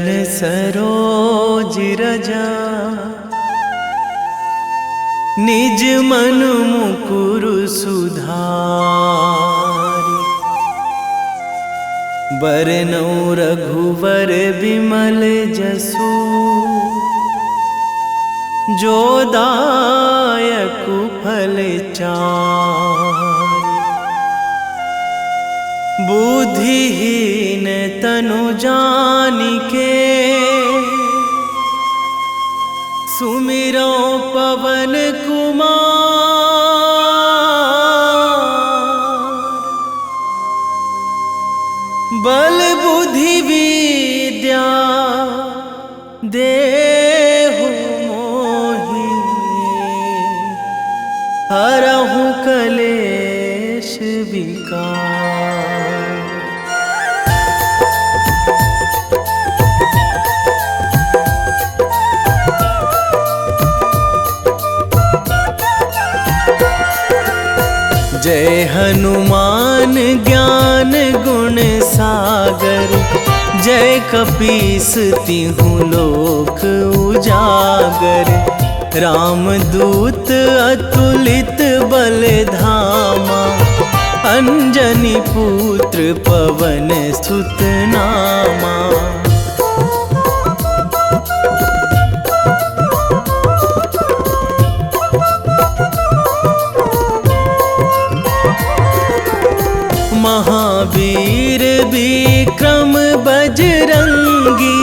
चरण सरोज रजा, निज मन मुकुर सुधारि। बरनौ रघुवर बिमल जसु, जो दायक फल चारि। बुद्धिहीन तनु जानिके, सुमिरो पवन कुमार। बल बुद्धि विद्या देहु मोहि, हरहु कलेश विकार। जय हनुमान ज्ञान गुण सागर, जय कपीस तिहु लोक उजागर। रामदूत अतुलित बल धामा, अंजनी पुत्र पवन सुत नामा। महावीर विक्रम बजरंगी,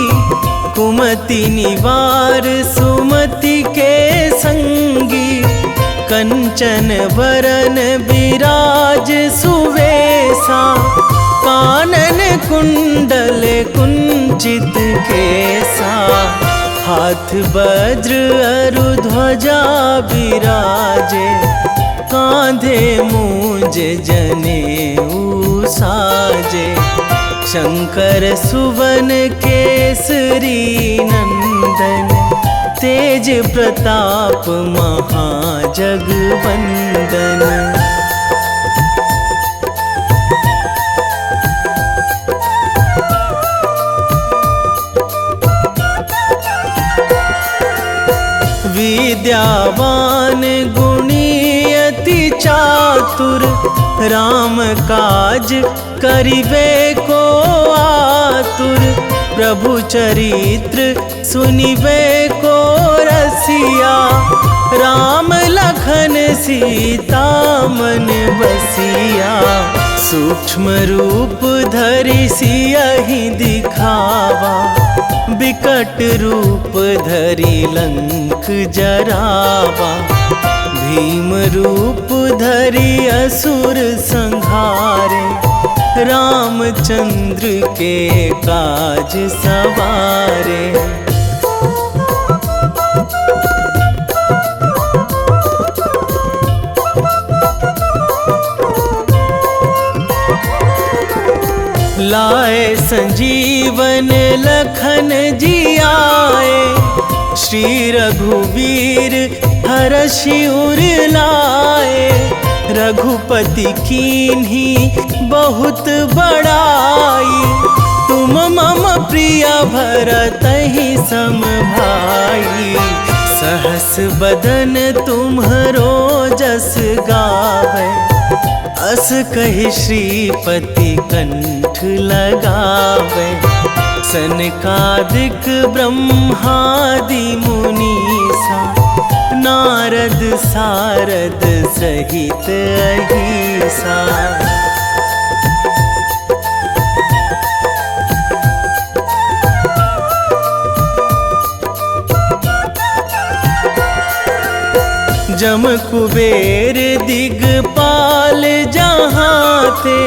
कुमति निवार सुमति के संगी। कंचन वरन विराज सुवेशा, कानन कुंडल कुंचित केसा। हाथ वज्र अरु ध्वजा विराजे, कांधे मूंज जनेऊ साजे। शंकर सुवन केसरी नंदन, तेज प्रताप महाजगवंदन। विद्यावान गुणी अति चातुर, राम काज करिबे को आतुर। प्रभु चरित्र सुनिबे को रसिया, राम लखन सीता मन बसिया। सूक्ष्म रूप धरि सियहि दिखावा, बिकट रूप धरि लंक जरावा। भीम रूप धरि असुर संहारे, रामचंद्र के काज सवारे। लाए संजीवन लखन जियाए, श्री रघुवीर हरषि उर लाए। रघुपति कीन्ही बहुत बड़ाई, तुम मम प्रिय भरतहि सम भाई। सहस बदन तुम्हरो जस गावै, अस कहि श्रीपति कंठ लगावै। सनकादिक ब्रह्मादि मुनीसा, नारद सारद सहित अहिसा। जम कुबेर दिगपाल जहाँ थे,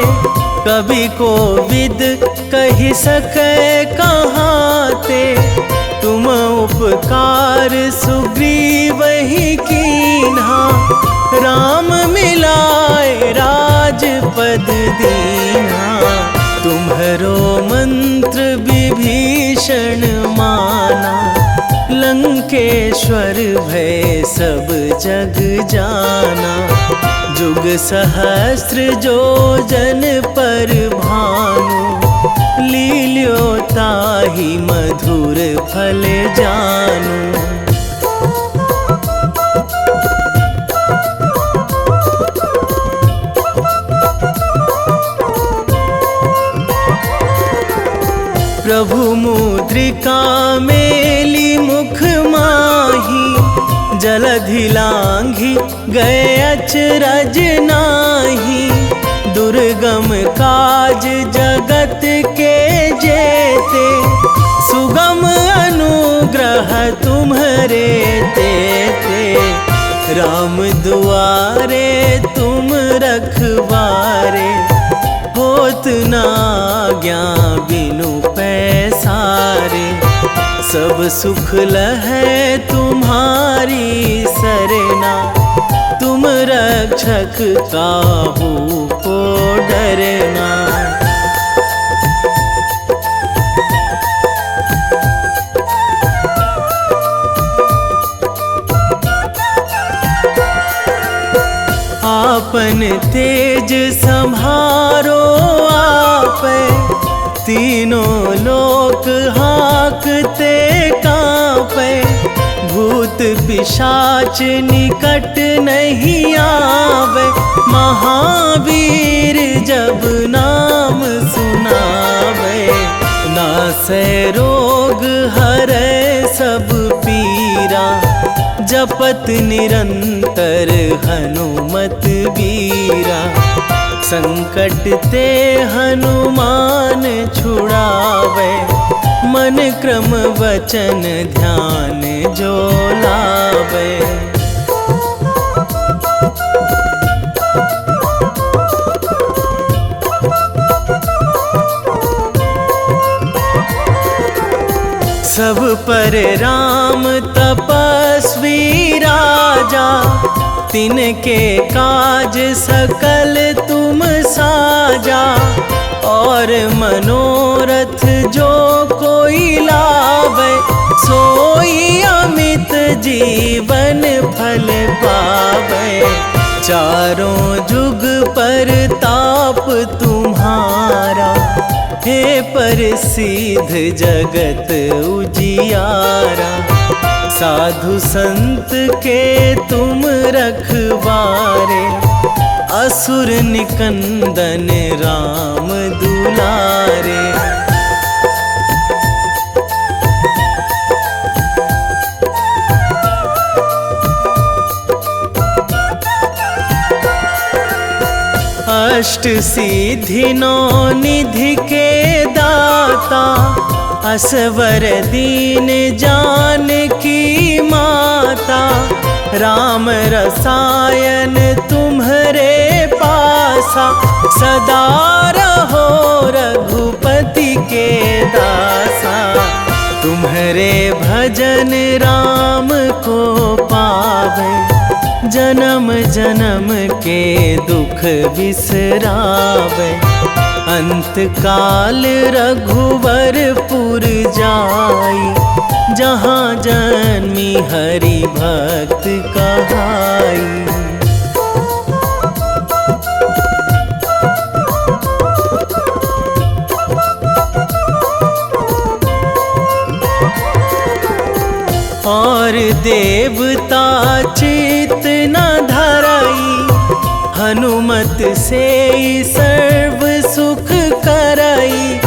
कवि कोविद कहि सकै कहाँ ते। तुम उपकार सुग्रीवहि कीन्हा, राम मिलाए राजपद दीन्हा। तुम्हरो मंत्र विभीषण माना, लंकेश्वर भय सब जग जाना। जुग सहस्त्र जो जन पर भानु, लील्यो ताहि मधुर फल जानू। प्रभु मुद्रिका मेली मुख माही, जलधि लांघी गए अचरज नाही। दुर्गम काज जगत के जेते, सुगम अनुग्रह तुम्हरे तेते। राम दुआरे तुम रखवारे, होत न आज्ञा बिनु पैसारे। सब सुख लहै तुम्हारी सरना, तुम रक्षक काहू को डरना। आपन तेज संभारो आपै, तीनों लोक हाँकते कांपै। भूत पिशाच निकट नहीं आवे, महावीर जब नाम सुनावे। नासै रोग हरै सब पीरा, जपत निरंतर हनुमत बीरा। संकट ते हनुमान छुड़ावे, मन क्रम वचन ध्यान जो लावे। सब पर राम तपस्वी राजा, तिनके काज सकल तुम साजा। और मनोरथ जो कोई लावे, सोई अमित जीवन फल पावे। चारों जुग पर ताप तुम्हारा, हे प्रसिद्ध जगत उजियारा। साधु संत के तुम रखवारे, असुर निकंदन राम दुलारे। अष्ट सिद्धि नौ निधि के दाता, असवर दीन जानकी माता। राम रसायन तुम्हरे पासा, सदा रहो रघुपति के दासा। तुम्हरे भजन राम को पावे, जन्म जन्म के दुख बिसरावे। अंत काल रघुवरपुर जाई, जहाँ जन्मी हरि भक्त कहाई। और देवता चित न धराई, हनुमत से सर्व सुख कराई।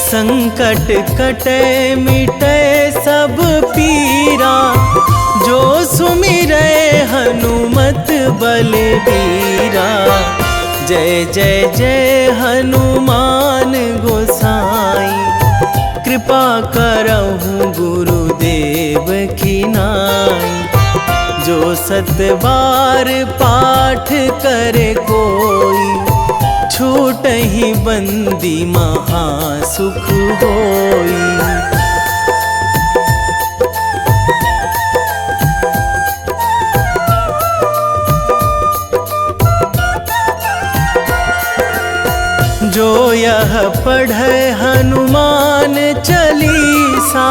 संकट कटे मिटे सब पीरा, जो सुमिरै हनुमत बलबीरा। जय जय जय हनुमान गोसाई, कृपा करहु गुरुदेव की नाई। जो सत बार पाठ करे कोई, छूटहि बंदी महासुख होई। जो यह पढ़े हनुमान चालीसा,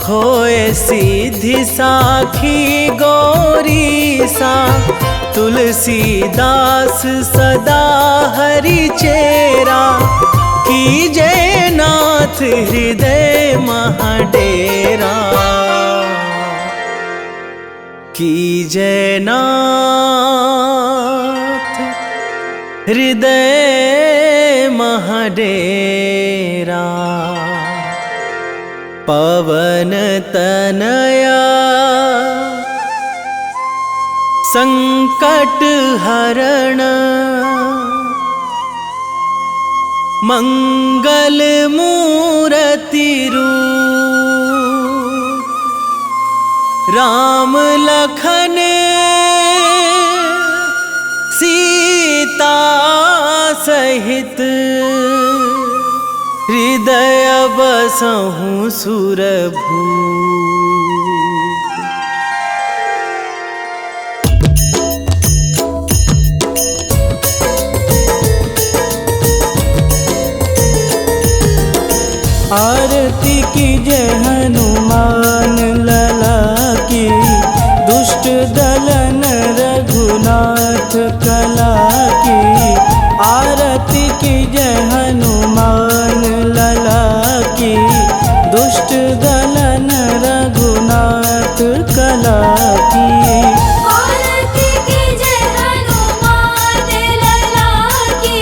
होए सीधी साखी गौरीसा। तुलसीदास सदा हरि चेरा, कीजे नाथ हृदय महाडेरा, कीजे नाथ हृदय महाडेरा। पवन तनया संकट हरण, मंगल मूर्ति रूप, राम लखन सीता सहित, हृदय बसहु सुरभूप। आरती कीजय हनुमान लला की, दुष्ट दलन रघुनाथ कला की। आरती कीजय हनुमान लला की, दुष्ट दलन रघुनाथ कला की। आरती कीजय हनुमान लला की,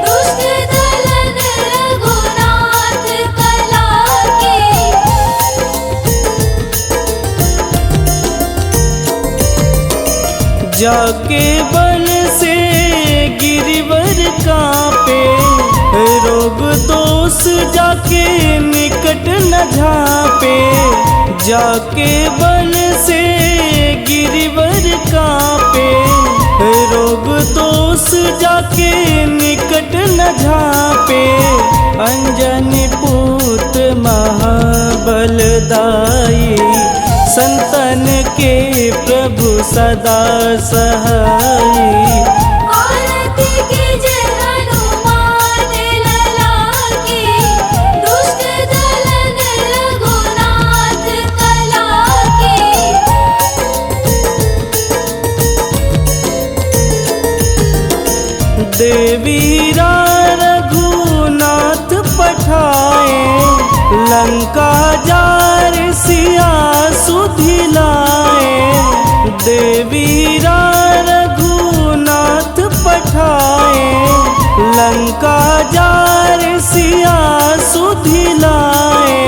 दुष्ट दलन रघुनाथ कला की। जाके बल से गिरिवर कांपे, रोग दोष जाके निकट न झांपे। जाके बल से गिरिवर कांपे, रोग दोष जाके निकट न झांपे। अंजनी पूत महाबलदाई, संतन के प्रभु सदा सहाई। आरती कीजय हनुमान लला की, दुष्ट दलन रघुनाथ कला की। देवीरा रघुनाथ पठाए, लंका जार सिया सुधिलाए। देवीरा रघुनाथ पठाए, लंका जार सिया सुधिलाए।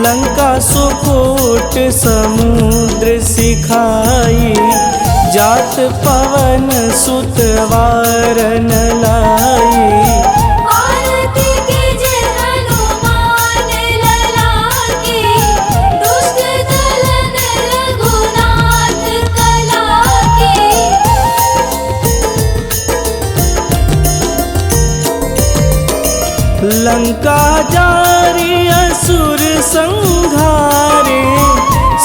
लंका सुकोट समुद्र सिखाई, जात पवन सुत वारन लाई। आरती कीजय हनुमान लला की, दुष्ट दलन रघुनाथ कला की। लंका जारी असुर संघारे,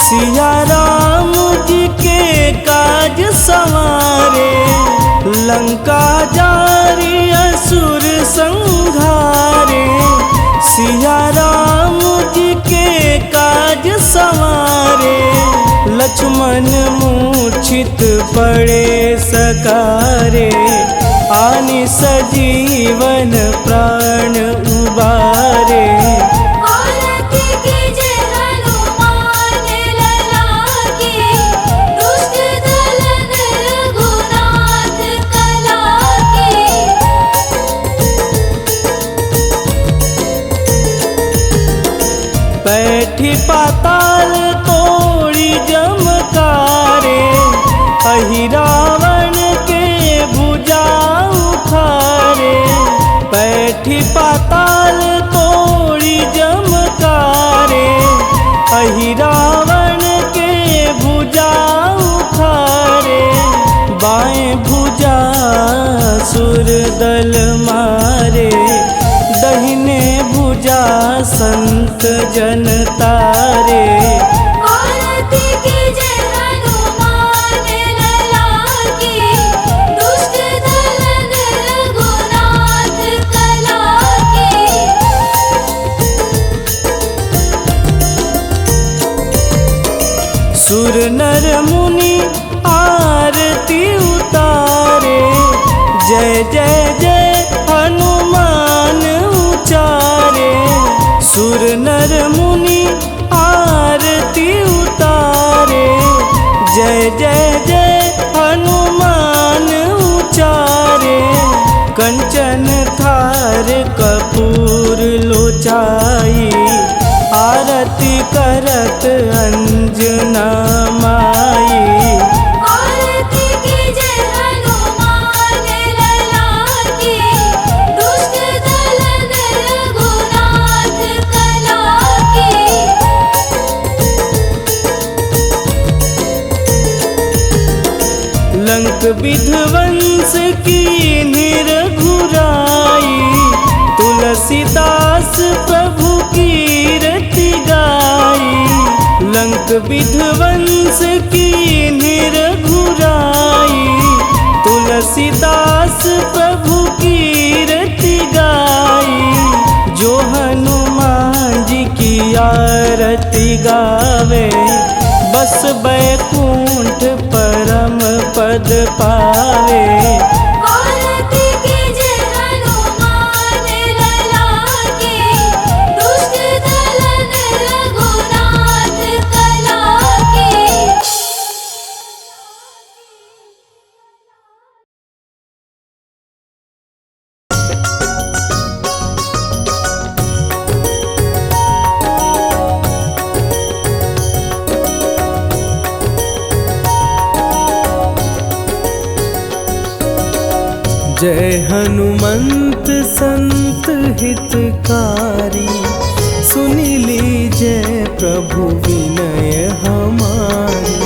सिया राम जी के काज संवारे। लंका जारी असुर संघारे, सिया राम जी के काज संवारे। लक्ष्मण मूर्छित पड़े सकारे, आनि सजीवन प्राण उबारे। आरती कीजय हनुमान लला की, दुष्ट दलन रघुनाथ कला की। बैठी पाताल तोड़ी जमकारे, अहि रावण के भुजा उखारे। बैठी पाताल तोड़ी जमकारे, अहि रावण के भुजा उखारे। बाएं भुजा सुर दल मारे, दहिने भुजा संत जन तारे। आरती कीजय हनुमान लला की, दुष्ट दलन रघुनाथ कला की। सुर नर मुनि आरती उतारे, जय जय जय हनुमान सुर नर मुनि आरती उतारे, जय जय जय हनुमान उचारे। कंचन थार कपूर लोचाई, आरती करत अंजना माई। आरती कीजे हनुमान लला की, दुष्ट दलन रघुनाथ कला की। लंक विध्वंस की निरघुराई, तुलसीदास प्रभु कीरति गाई। लंक विध्वंस की निरघुराई, तुलसीदास प्रभु कीरति गाई। जो हनुमान जी की आरती गावे, बस बैकुंठ परम पद पावे। आरती कीजे हनुमान लला की, दुष्ट दलन रघुनाथ कला की। जय हनुमंत संत हितकारी, सुनि लीजय प्रभु विनय हमारी।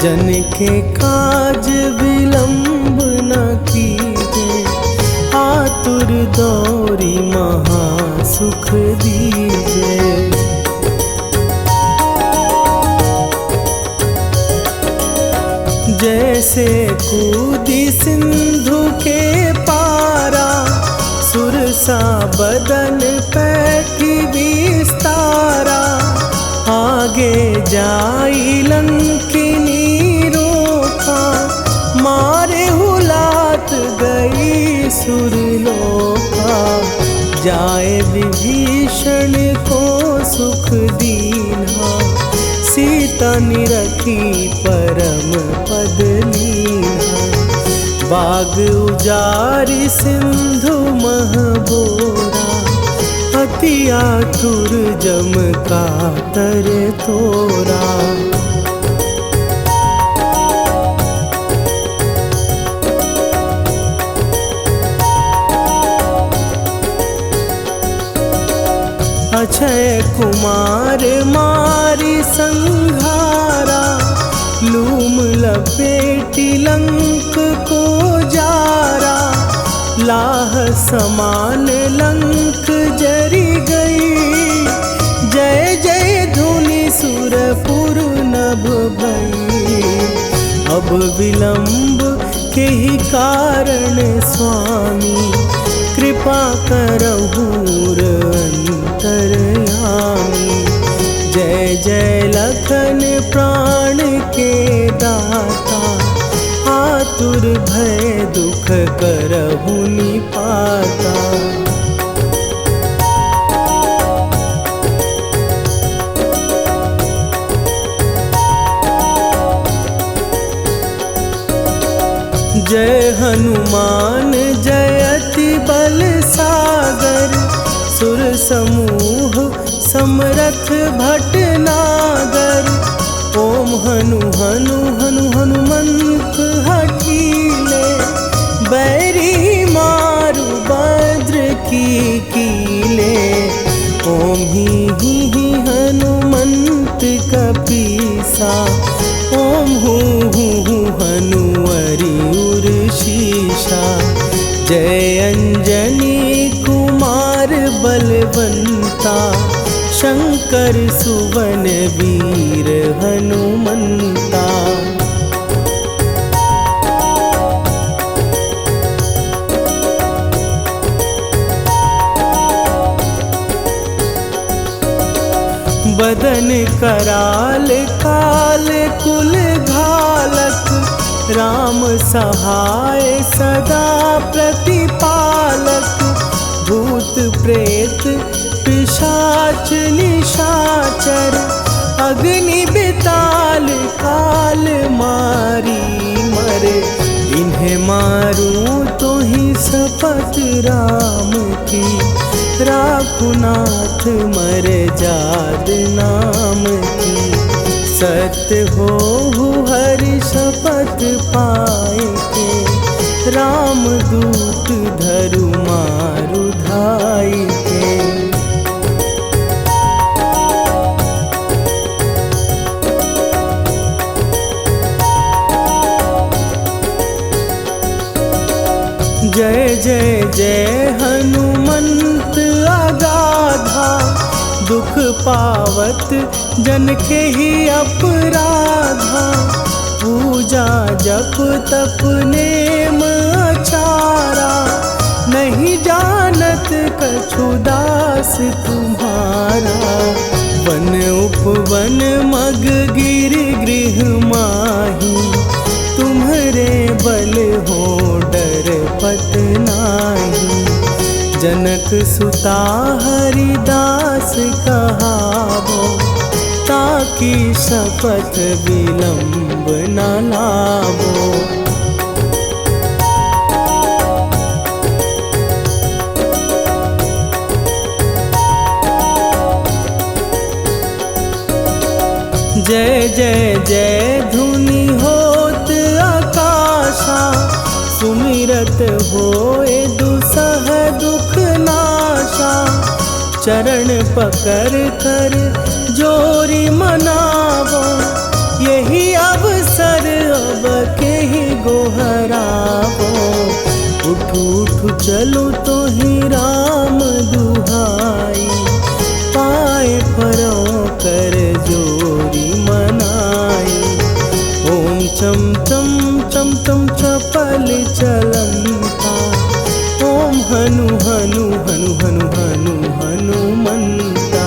जन के काज विलंब न कीजे, आतुर दौरी महा सुख दीजे। जैसे कूदी सिंधु के पारा, सुरसा बदन पैठी विस्तारा। आगे जाई लंकिनी रोका, मारे हुलात गई सुरलोका। जाए विभीषण को सुख दीना, सीता निरखी परम पद लीना। बाग उजारि सिंधु महबोरा, अति आतुर जम कातर तोरा। अक्षय कुमार मारी संघारा, लूम लपेटी लंक को जारा। लाह समान लंक जरी गई, जय जय धुनि सुरपुर नभ भई। अब विलंब के ही कारण स्वामी, कृपा करहु अंतरयामी। जय जय लखन प्राण के दाता, आतुर भय दुख करहु निपाता। जय हनुमान जयति बल सागर, सुर समूह समरथ भटनागर। ओम हनु हनु हनु हनुमंत हठीले, बैरी मारु भद्र की कीले। ओम ही हनुमंत कपीसा, ओम हूँ हनुवरि उर शीशा। जय अंजनी कुमार बलवंता, शंकर सुवन वीर हनुमंता। बदन कराल काल कुल घालक, राम सहाय सदा प्रतिपालक। भूत प्रेत पिशाच निशाचर अग्नि बेताल काल मारी मरे। इन्हें मारूं तो ही शपथ राम की, राखुनाथ मर जाद नाम की। सत्य हो हरि शपथ पाए के, राम दूत धरु मारु धाई के। जय जय जय हनुमंत अगाधा, दुख पावत जन के ही अपराधा। पूजा जप तप नेम अचारा, नहीं जानत कछु दास तुम्हारा। वन उपवन मग गिर गृह माही, तुम्हरे बल हो डर पत नाही। जनक सुता हरिदास कहावो, ताकि शपथ विलंब न लावो। जय जय जय धुनि होत आकाशा, सुमिरत होए दुसह दुख नाशा। चरण पकड़ कर जोरी मनावो, यही अवसर अब के ही गोहरावो। उठू उठू चलो तो ही राम दुहाई, पाए परों कर जोरी मनाई। ओम चम चम चम चम चपल चलंता, ओम हनु हनु हनु हनु हनु हनुमंता।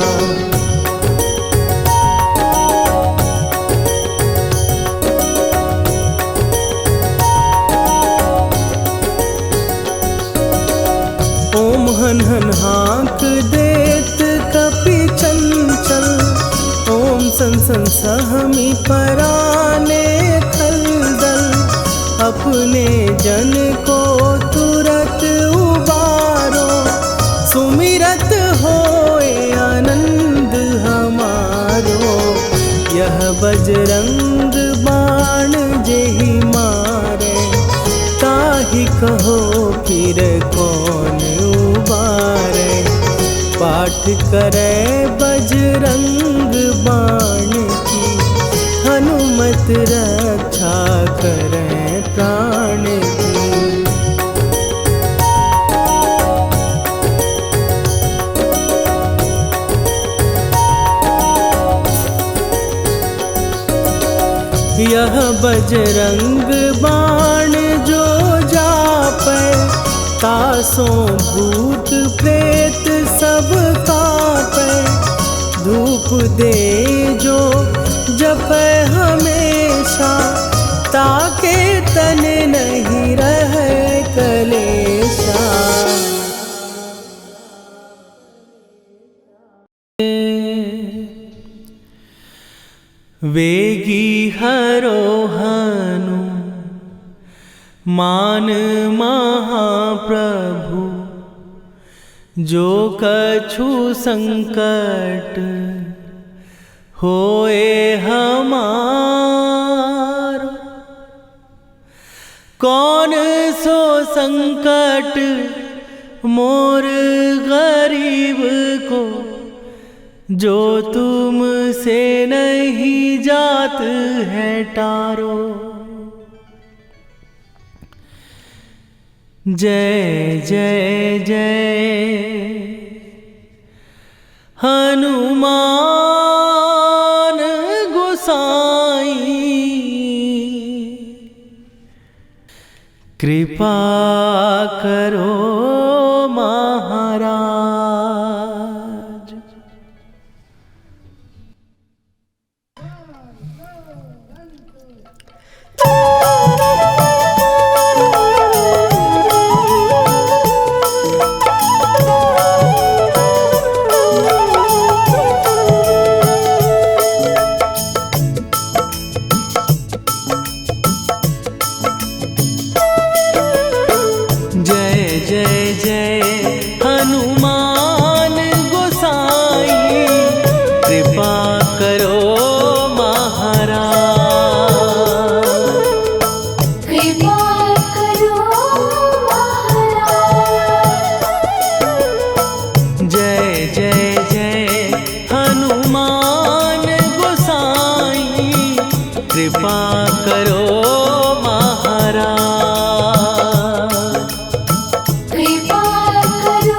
ओम हन हन हाँक देत कपि चंचल, ओम सन सन सहमी पराने खलदल। अपने जन को तुरत उबारो, सुमिरत होए आनंद हमारो। यह बजरंग बाण जेहि मारे, ताहि कहो फिर कौन उबारे। पाठ करे बजरंग बाण की, हनुमत रक्षा करे प्राण की। यह बजरंग बाण जो जापै, तासों भूत प्रेत सब कापै। धूप दे जो जपै हमेशा, ताके तन नहीं रहे कलेशा। वेगी हरो हनु मान महाप्रभु, जो कछु संकट होए हमारो। कौन सो संकट मोर गरीब को, जो तुम से नहीं जात है टारो। जय जय जय हनुमान गोसाई, कृपा करो महाराज। करो महाराज। कृपा करो महाराज। जय जय जय हनुमान गोसाई, कृपा करो महाराज। कृपा करो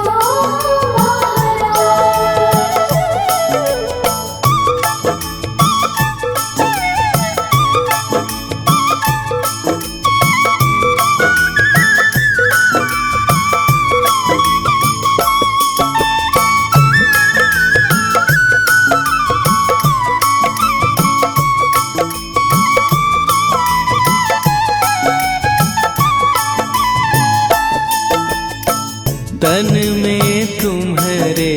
तन में तुम्हारे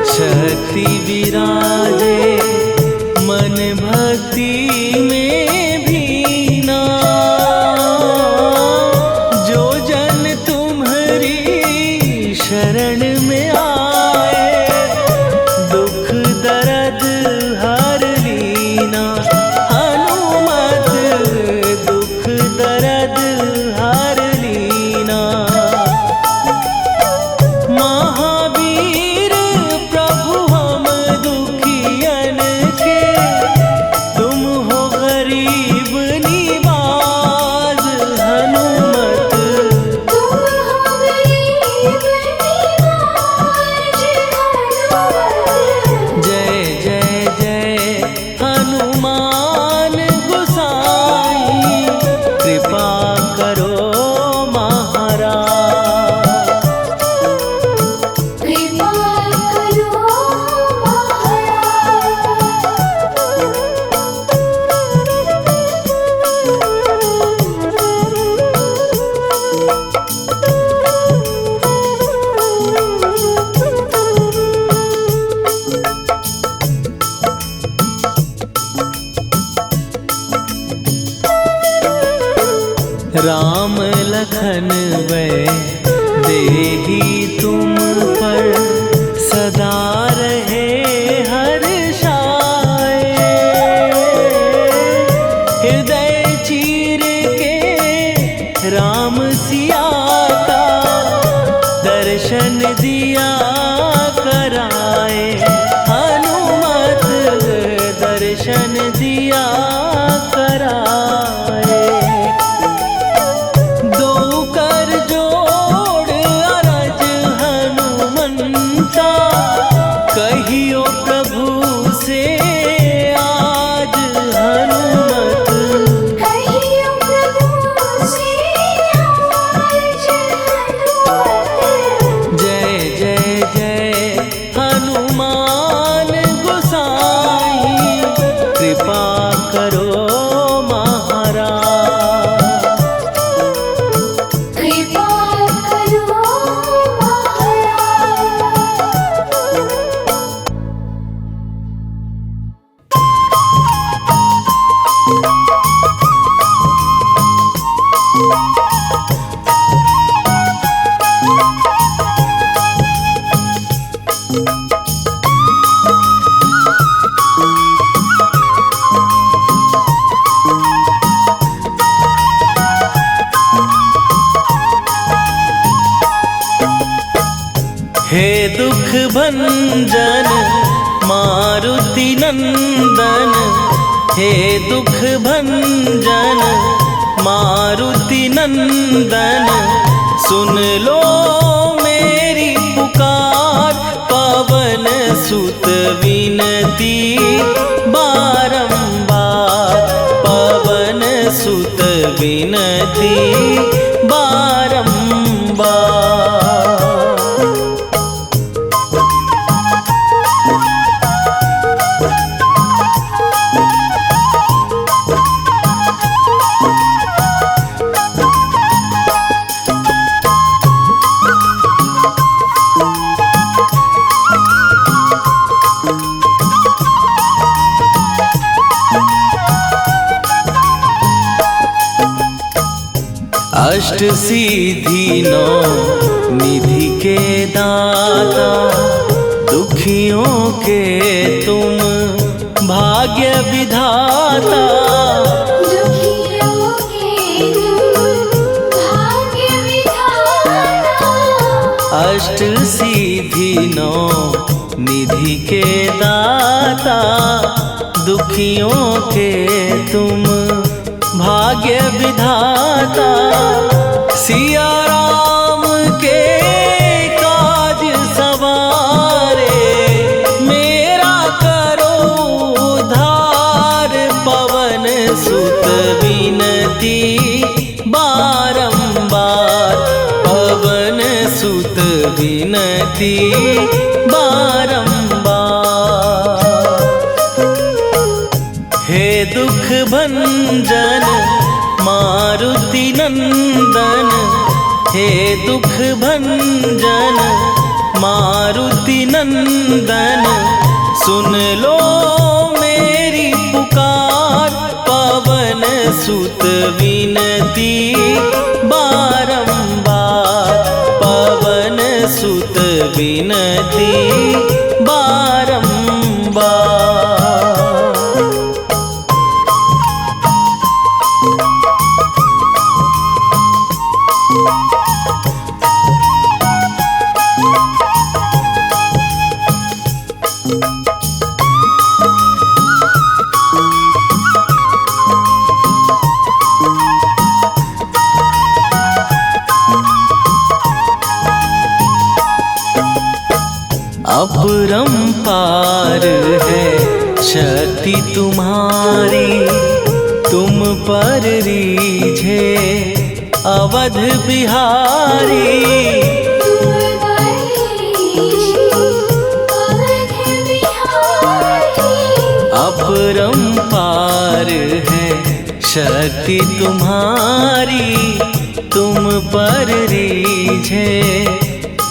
शक्ति विराजे, मन भक्ति में भीना। जो जन तुम्हारी शरण में आए, दुख दर्द हर लीना। हनुमत दुख दर्द हर लीना। महावीर प्रभु हम दुखियन के, तुम हो गरीब निवाज। हनुमत तुम हो गरीब निवाज। हनुमत जय जय जय हनुमान गोसाई, कृपा करो महाराज। कृपा करो राम लखन वै देही तुम पर, सदा रहे हर्षाए। हृदय चीर के राम सिया का, दर्शन दिया कराए। हनुमत दर्शन दिया कराए। दो कर जोड़ अरज हनुमंता, कहियो प्रभु से आज। हनुमत कहियो प्रभु से आज। हनुमत जय जय जय हनुमान गोसाई, कृपा करो महाराज। कृपा करो महाराज। हे दुख भंजन मारुति नंदन, हे दुख भंजन मारुति नंदन। सुन लो मेरी पुकार, पवन सुत विनती बारंबार। पवन सुत विनती बारंबार। अष्ट सिद्धि नौ निधि के दाता, दुखियों के तुम भाग्य विधाता दुखियों के तुम भाग्य विधाता। अष्ट सिद्धि नौ निधि के दाता दुखियों के तुम भाग्य विधाता। सिया राम के काज सवारे मेरा करो उद्धार। पवन सुत विनती बारंबार पवन सुत विनती बारंबार। हे दुख भंजन मारुति नंदन हे दुख भंजन मारुति नंदन सुन लो मेरी पुकार। पवन सुत विनती बारंबार पवन सुत विनती बारंबार। अपरंपार है शक्ति तुम्हारी तुम पर रीझे अवध बिहारी। अपरंपार है शक्ति तुम्हारी तुम पर रीझे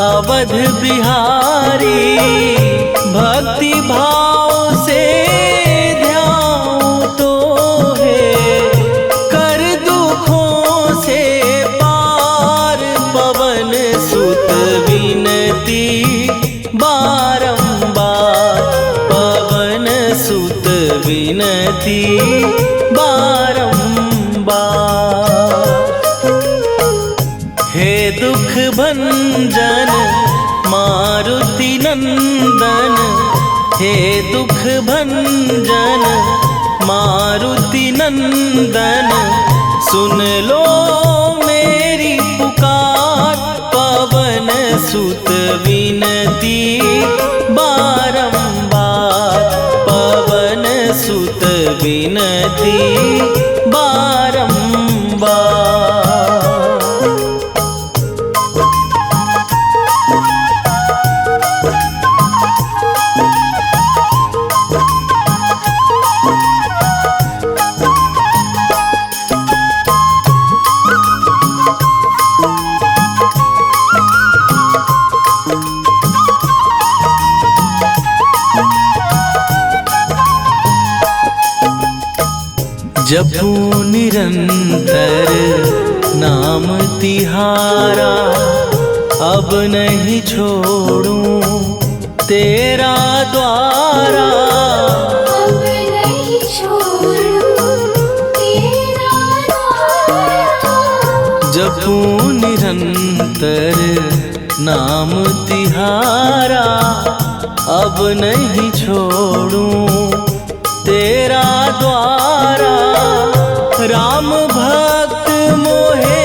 अवध बिहारी। भक्ति भाव से ध्यान तो है कर दुखों से पार। पवन सुत विनती बारंबार पवन सुत विनती बारंबार। हे दुख भंजन मारुति नंदन हे दुख भंजन मारुति नंदन सुन लो मेरी पुकार। पवन सुत विनती बारंबार पवन सुत विनती बारंबार। जपू निरंतर नाम तिहारा अब नहीं छोड़ूं तेरा द्वारा। अब नहीं छोड़ूं तेरा द्वारा। जपू निरंतर नाम तिहारा अब नहीं छोड़ूं तेरा द्वारा। राम भक्त मोहे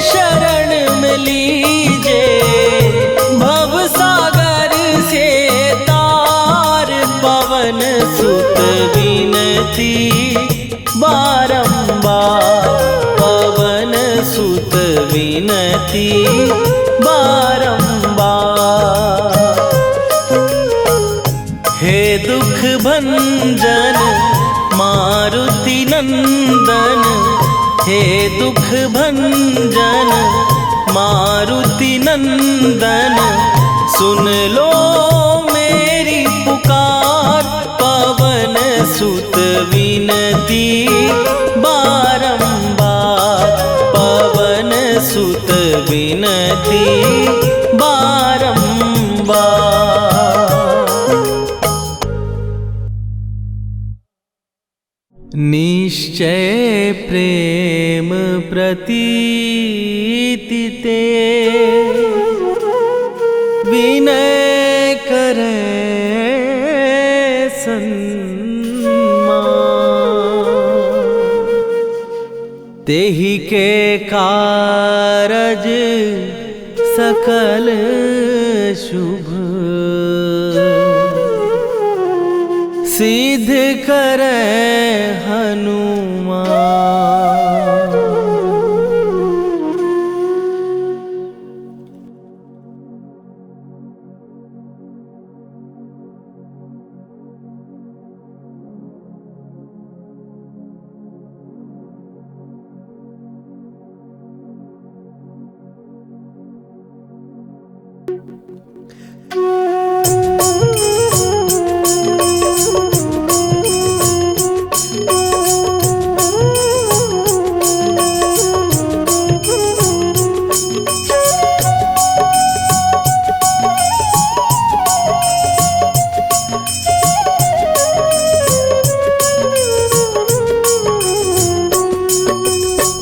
शरण में लीजे भव सागर से तार। पवन सुत विनती बारंबार पवन सुत विनती बारंबार। हे दुख भंजन मारुति नंदन हे दुख भंजन मारुति नंदन सुन लो मेरी पुकार। पवन सुत विनती बारंबार पवन सुत विनती बारंबार। निश्चय प्रेम प्रतीति ते विनय करे तेहि के कारज सकल शुभ सिद्ध करे हनुमान।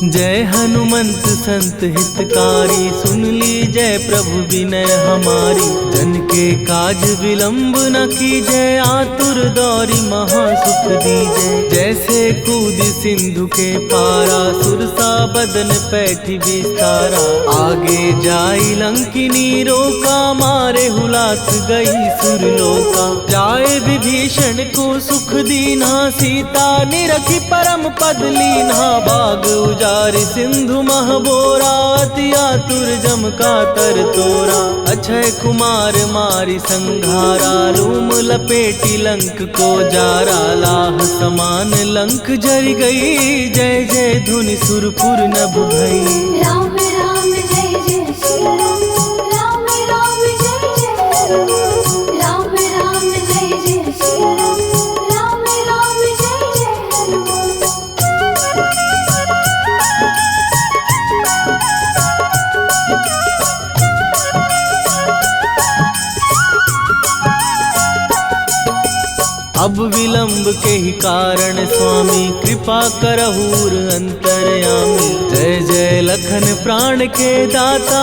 जय हनुमंत संत हितकारी, सुन लीजय प्रभु विनय हमारी। जन के काज विलंब न कीजय, आतुर दौरी महासुख दीजय। जैसे कूद सिंधु के पारा, सुरसा बदन पैठी विस्तारा। आगे जाई लंकिनी रोका, मारे हुलाक गई सुरलोका। जाए विभीषण को सुख दीना, सीता निरखी परम पद लीना। बाग उजारि सिंधु महबोरा, अति आतुर जम का तर तोरा। अक्षय कुमार मारी संघारा, लूम लपेटी लंक को जारा। लाह समान लंक जरि गई, जय जय धुनि सुरपुर नभ भई। राम राम जय जय श्री राम, राम राम जय जय हनुमान। राम राम जय जय श्री राम, राम राम जय जय हनुमान। अब विलंब के ही कारण स्वामी, कृपा करहूर अंतरयामी। जय जय लखन प्राण के दाता,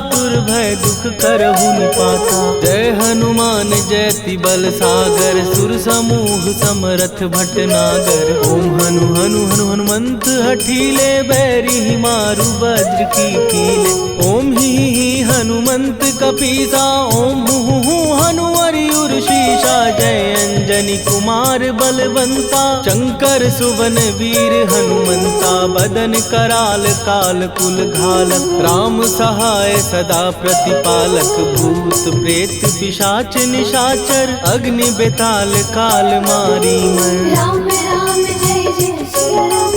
दुर्भय दुख करहु निपाता। जय हनुमान जयति बल सागर, सुर समूह समरथ भटनागर। ओम हनु हनु हनु हनुमंत हठीले, बैरी मारु वज्र की कीले। ओम ही हनुमंत कपीसा, ओम हु हनुमरि उर्शीषा। जय अंजनी कुमार बलवंता, शंकर सुवन वीर हनुमंता। बदन कराल काल कुल घालक, राम सहाय सदा प्रतिपालक। भूत प्रेत पिशाच निशाचर, अग्नि बेताल काल मारी मर। राम राम जय जय श्री राम,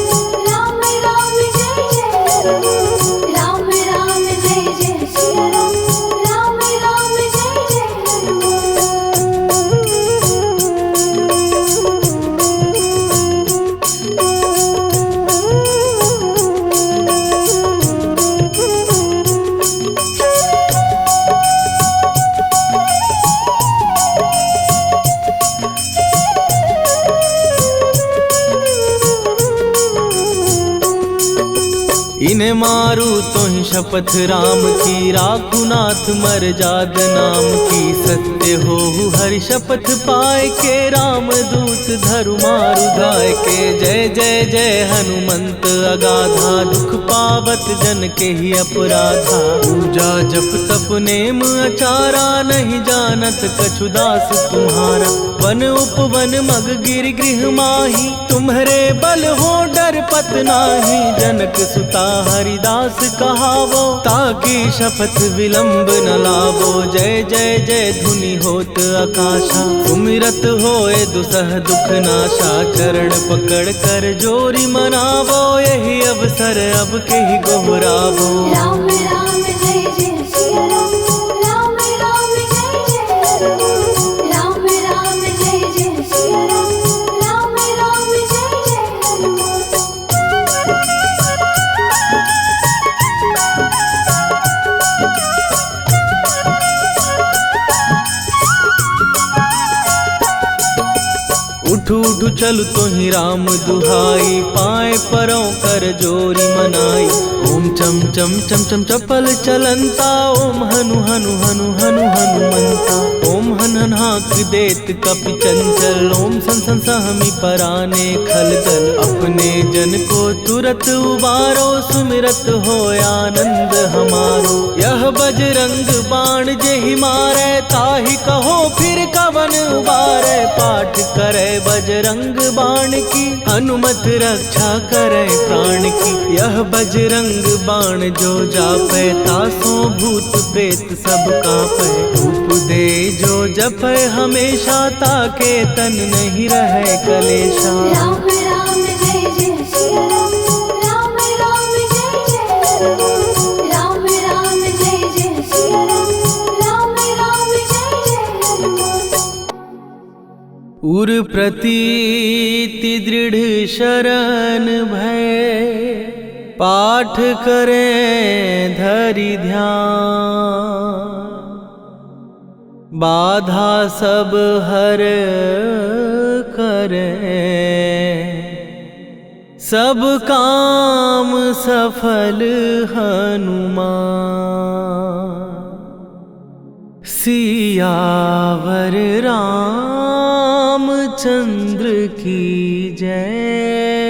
राम राम जय जय हनुमान। राम राम जय जय श्री राम, राम राम जय जय हनुमान। इन्हें मारू तो ही शपथ राम की, राखू नाथ मर जाग नाम की। सत्य हो हरि शपथ पाए के, राम दूत धरु मारु धाय के। जय जय जय हनुमंत अगाधा, दुख पावत जन के ही अपराधा। पूजा जप तप नेम अचारा, नहीं जानत कछु दास तुम्हारा। वन उपवन मग गिर गृह माही, तुम्हारे बल हो डर पत नाही। जनक सुता हरिदास कहावो, ताकि शपथ विलंब न लावो। जय जय जय धुनि होत आकाशा, सुमिरत होए दुसह दुख नाशा। चरण पकड़ कर जोरी मनावो, यही अवसर अब के ही गोहरावो। राम राम जय जय श्री राम, राम राम जय जय हनुमान। राम राम जय जय श्री राम, राम राम जय जय हनुमान। उठ उठ उठ चल तोहि राम दुहाई, पाए परों कर जोरी मनाई। ओम चम चम चम चम चपल चलंता, ओम हनु हनु हनु हनु हनुमंता। ओम हन हन हाँक देत कपि चंचल, ओम सन सन सहमी पराने खलदल। अपने जन को तुरत उबारो, सुमिरत हो आनंद हमारो। यह बजरंग बाण जेहि मारै, ताहि कहो फिर कवन उबारै। पाठ करे बजरंग बाण की, हनुमत रक्षा करे प्राण की। यह बजरंग बाण जो जापै, तासो भूत प्रेत सब कापै। धूप दे जो जपै हमेशा, ताके तन नहीं रहे कलेशा। राम राम जय जय सिया राम, राम राम जय जय हनुमान। राम राम जय जय सिया राम, राम राम जय जय हनुमान। उर प्रतीति दृढ़ शरण भय, पाठ करें धरि ध्यान। बाधा सब हर करें, सब काम सफल हनुमान। सियावर रामचंद्र की जय।